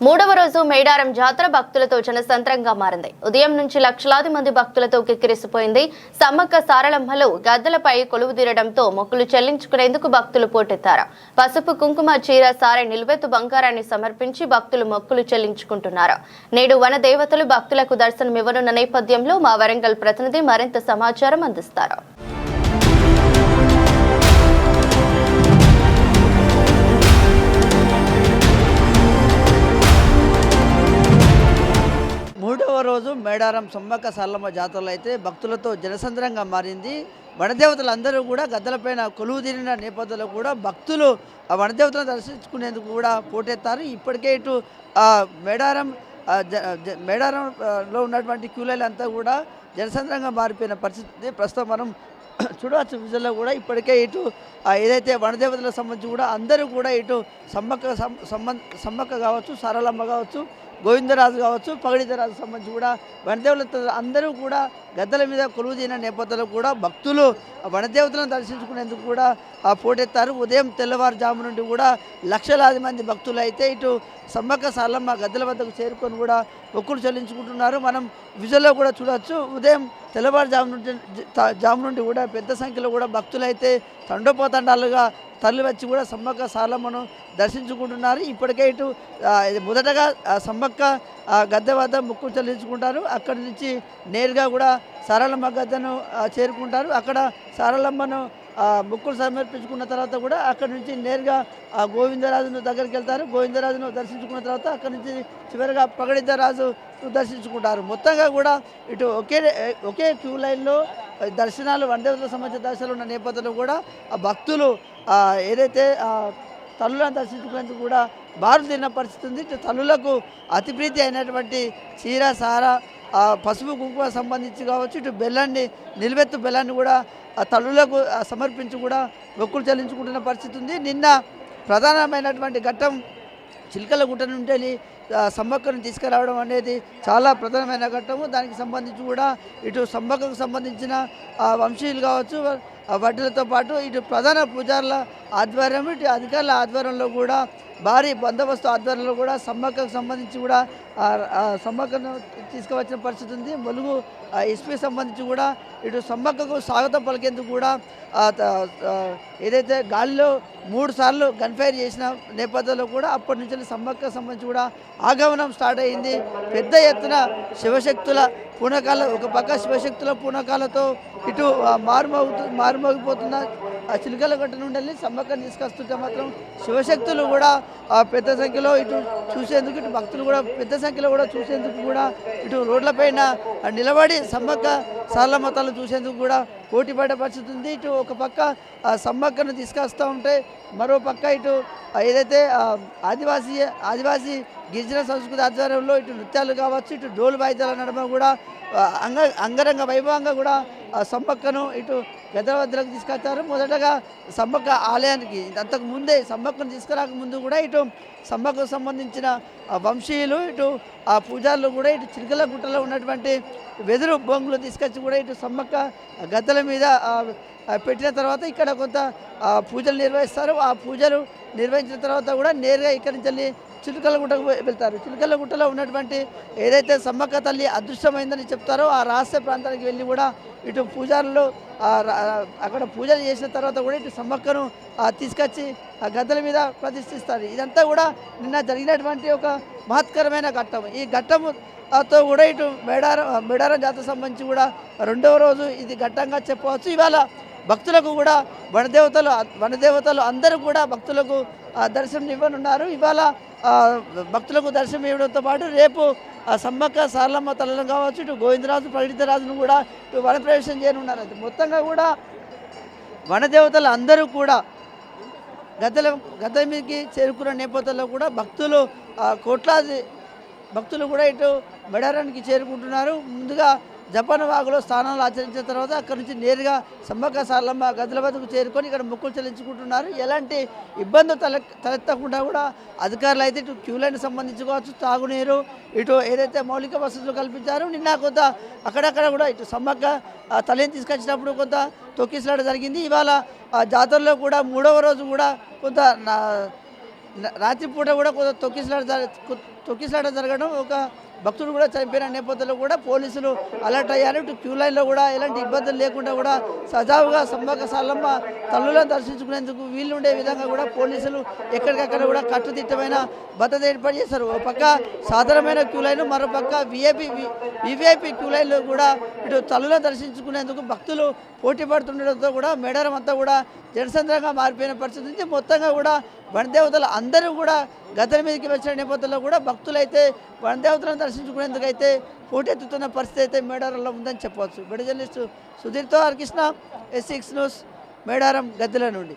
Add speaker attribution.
Speaker 1: మూడవ రోజు మేడారం జాతర భక్తులతో జనసంద్రంగా మారింది. ఉదయం నుంచి లక్షలాది మంది భక్తులతో కిక్కిరిసిపోయింది. సమ్మక్క సారలమ్మలు గద్దెలపై కొలువుదీరడంతో మొక్కులు చెల్లించుకునేందుకు భక్తులు పోటెత్తారు. పసుపు, కుంకుమ, చీర, సారె, నిలువెత్తు బంగారాన్ని సమర్పించి భక్తులు మొక్కులు చెల్లించుకుంటున్నారు. నేడు వన దేవతలు భక్తులకు దర్శనమివ్వనున్న నేపథ్యంలో మా వరంగల్ ప్రతినిధి మరింత సమాచారం అందిస్తారు.
Speaker 2: మూడవ రోజు మేడారం సమ్మక్క సారలమ్మ జాతరలో అయితే భక్తులతో జనసంద్రంగా మారింది. వనదేవతలందరూ కూడా గద్దెలపైన కొలువు తీరిన నేపథ్యంలో కూడా భక్తులు ఆ వనదేవతలను దర్శించుకునేందుకు కూడా పోటెత్తారు. ఇప్పటికే ఇటు మేడారంలో ఉన్నటువంటి క్యూలైన్ అంతా కూడా జనసంద్రంగా మారిపోయిన పరిస్థితి ప్రస్తుతం మనం చూడవచ్చు. విజువల్లో కూడా ఇప్పటికే ఇటు ఏదైతే వనదేవతలకు సంబంధించి కూడా అందరూ కూడా ఇటు సమ్మక్క కావచ్చు, సారలమ్మ కావచ్చు, గోవిందరాజు కావచ్చు, పగడితరాజు సంబంధించి కూడా వనదేవతలు అందరూ కూడా గద్దెల మీద కొలువుదీన నేపథ్యంలో కూడా భక్తులు వనదేవతలను దర్శించుకునేందుకు కూడా పోటెత్తారు. ఉదయం తెల్లవారుజాము నుండి కూడా లక్షలాది మంది భక్తులు అయితే ఇటు సమ్మక్క సారలమ్మ గద్దెల వద్దకు చేరుకొని కూడా మొక్కులు చెల్లించుకుంటున్నారు. మనం విజువల్లో కూడా చూడవచ్చు. ఉదయం తెల్లవారుజాము నుండి కూడా పెద్ద సంఖ్యలో కూడా భక్తులు అయితే తండోపోతండాలుగా తరలి వచ్చి కూడా సమ్మక్క సారలమ్మను దర్శించుకుంటున్నారు. ఇప్పటికే ఇటు మొదటగా సమ్మక్క గద్దె వద్ద మొక్కులు చెల్లించుకుంటారు. అక్కడి నుంచి నేరుగా కూడా సారలమ్మ గద్దెను చేరుకుంటారు. అక్కడ సారలమ్మను మొక్కులు సమర్పించుకున్న తర్వాత కూడా అక్కడి నుంచి నేరుగా గోవిందరాజును దగ్గరికి వెళ్తారు. గోవిందరాజును దర్శించుకున్న తర్వాత అక్కడి నుంచి చివరిగా పగడిద్దరాజు దర్శించుకుంటారు. మొత్తంగా కూడా ఇటు ఒకే క్యూ లైన్లో దర్శనాలు వనదేవతలకు సంబంధించిన దర్శనాలు ఉన్న నేపథ్యంలో కూడా ఆ భక్తులు ఏదైతే తల్లులను దర్శించుకునేందుకు కూడా బారు తిన్న పరిస్థితి ఉంది. ఇటు తల్లులకు అతి ప్రీతి అయినటువంటి చీర, సార, పసుపు, కుంకుమ సంబంధించి కావచ్చు, ఇటు బెల్లాన్ని, నిలువెత్తు బెల్లాన్ని కూడా తల్లులకు సమర్పించి కూడా మొక్కులు చెల్లించుకుంటున్న పరిస్థితి ఉంది. నిన్న ప్రధానమైనటువంటి ఘట్టం చిలకల గుట్ట నుండి సమ్మక్కను తీసుకురావడం అనేది చాలా ప్రధానమైన ఘట్టము. దానికి సంబంధించి కూడా ఇటు సమ్మక్కకు సంబంధించిన వంశీయులు కావచ్చు, వడ్డీలతో పాటు ఇటు ప్రధాన పూజారుల ఆధ్వర్యం, ఇటు అధికారుల ఆధ్వర్యంలో కూడా భారీ బందోబస్తు ఆధ్వర్యంలో కూడా సమ్మక్కకు సంబంధించి కూడా సమ్మక్కను తీసుకువచ్చిన పరిస్థితి ఉంది. ములుగు ఎస్పీ సంబంధించి కూడా ఇటు సమ్మక్కకు స్వాగతం పలికేందుకు కూడా ఏదైతే గాలిలో 3 సార్లు గన్ఫైర్ చేసిన నేపథ్యంలో కూడా అప్పటి నుంచి సమ్మక్క సంబంధించి కూడా ఆగమనం స్టార్ట్ అయింది. పెద్ద ఎత్తున శివశక్తుల పూనకాల, ఒక పక్క శివశక్తుల పూనకాలతో ఇటు మారుమోగిపోతున్న చిలుకల గట్ట నుండి వెళ్ళి సమ్మక్కను తీసుకొస్తుంటే మాత్రం శివశక్తులు కూడా పెద్ద సంఖ్యలో ఇటు చూసేందుకు, ఇటు భక్తులు కూడా పెద్ద సంఖ్యలో కూడా చూసేందుకు కూడా ఇటు రోడ్లపైన నిలబడి సమ్మక్క సారలమ్మ తల్లిని చూసేందుకు కూడా పోటీ పడే పరిస్థితి ఉంది. ఇటు ఒక పక్క సమ్మక్కను తీసుకొస్తూ ఉంటే మరో పక్క ఇటు ఏదైతే ఆదివాసీ గిరిజన సంస్కృతి ఆధ్వర్యంలో ఇటు నృత్యాలు కావచ్చు, ఇటు డోలు వాయిద్యాల నడుమ కూడా అంగరంగ వైభవంగా కూడా సమ్మక్కను ఇటు గద్దెల వద్దకు తీసుకొచ్చారు. మొదటగా సమ్మక్క ఆలయానికి అంతకు ముందే సమ్మక్కను తీసుకురాక ముందు కూడా ఇటు సమ్మక్కకు సంబంధించిన వంశీయులు, ఇటు పూజారులు కూడా ఇటు చిలకల గుట్టలో ఉన్నటువంటి వెదురు బొంగులు తీసుకొచ్చి కూడా ఇటు సమ్మక్క గద్దెల మీద పెట్టిన తర్వాత ఇక్కడ కొంత పూజలు నిర్వహిస్తారు. ఆ పూజలు నిర్వహించిన తర్వాత కూడా నేరుగా ఇక్కడి నుంచి చిలుకల గుట్టకు వెళ్తారు. చిలుకల గుట్టలో ఉన్నటువంటి ఏదైతే సమ్మక్క తల్లి అదృశ్యమైందని చెప్తారో ఆ రహస్య ప్రాంతానికి వెళ్ళి కూడా ఇటు పూజారులు అక్కడ పూజలు చేసిన తర్వాత కూడా ఇటు సమ్మక్కను తీసుకొచ్చి ఆ గద్దెల మీద ప్రతిష్ఠిస్తారు. ఇదంతా కూడా నిన్న జరిగినటువంటి ఒక మహత్కరమైన ఘట్టం. ఈ ఘట్టముతో కూడా ఇటు మేడారం జాతర సంబంధించి కూడా రెండవ రోజు ఇది ఘట్టంగా చెప్పవచ్చు. ఇవాళ భక్తులకు కూడా వనదేవతలు అందరూ కూడా భక్తులకు దర్శనం ఇవ్వనున్నారు. ఇవాళ భక్తులకు దర్శనం ఇవ్వడంతో పాటు రేపు సమ్మక్క సారలమ్మ తల్లిని కావచ్చు, ఇటు గోవిందరాజు, పగడితరాజును కూడా ఇటు వనప్రవేశం చేయనున్నారు. మొత్తంగా కూడా వనదేవతలు అందరూ కూడా గద్దె మీదకి చేరుకున్న నేపథ్యంలో కూడా భక్తులు కోట్లాది భక్తులు కూడా ఇటు మేడారానికి చేరుకుంటున్నారు. ముందుగా జపాన్ వాగులో స్నానాలు ఆచరించిన తర్వాత అక్కడి నుంచి నేరుగా సమ్మక్క సారలమ్మ గద్దెల వద్దకు చేరుకొని ఇక్కడ మొక్కులు చెల్లించుకుంటున్నారు. ఎలాంటి ఇబ్బందులు తలెత్తకుండా కూడా అధికారులు అయితే ఇటు క్యూ లైన్ సంబంధించుకోవచ్చు, తాగునీరు, ఇటు ఏదైతే మౌలిక వసతులు కల్పించారు. నిన్న కొంత అక్కడక్కడ కూడా ఇటు సమ్మక్క తల్లిని తీసుకొచ్చినప్పుడు కొంత తొక్కిసలాట జరిగింది. ఇవాళ జాతరలో కూడా మూడవ రోజు కూడా కొంత రాత్రిపూట కూడా కొంత తొక్కిసలాట జరగడం, ఒక భక్తుడు కూడా చనిపోయిన నేపథ్యంలో కూడా పోలీసులు అలర్ట్ అయ్యారు. ఇటు క్యూ లైన్లో కూడా ఎలాంటి ఇబ్బందులు లేకుండా కూడా సజావుగా సమ్మక్క సారలమ్మ తల్లులను దర్శించుకునేందుకు వీలుండే విధంగా కూడా పోలీసులు ఎక్కడికక్కడ కూడా కట్టుదిట్టమైన భద్రత ఏర్పాటు చేశారు. ఒక పక్క సాధారణమైన క్యూ లైన్, మరో పక్క వివిఐపి క్యూ లైన్లో కూడా ఇటు తల్లులను దర్శించుకునేందుకు భక్తులు పోటీ పడుతుండడంతో కూడా మేడారం అంతా కూడా జనసంద్రంగా మారిపోయిన పరిస్థితి నుంచి మొత్తంగా కూడా వనదేవతలు అందరూ కూడా గద్దెల మీదకి వచ్చిన నేపథ్యంలో కూడా భక్తులైతే వనదేవతలను దర్శించుకునేందుకు అయితే పోటెత్తుతున్న పరిస్థితి అయితే మేడారంలో ఉందని చెప్పవచ్చు. వీడియో జర్నలిస్టు సుధీర్తో హరికృష్ణ, S6 న్యూస్, మేడారం గద్దెల నుండి.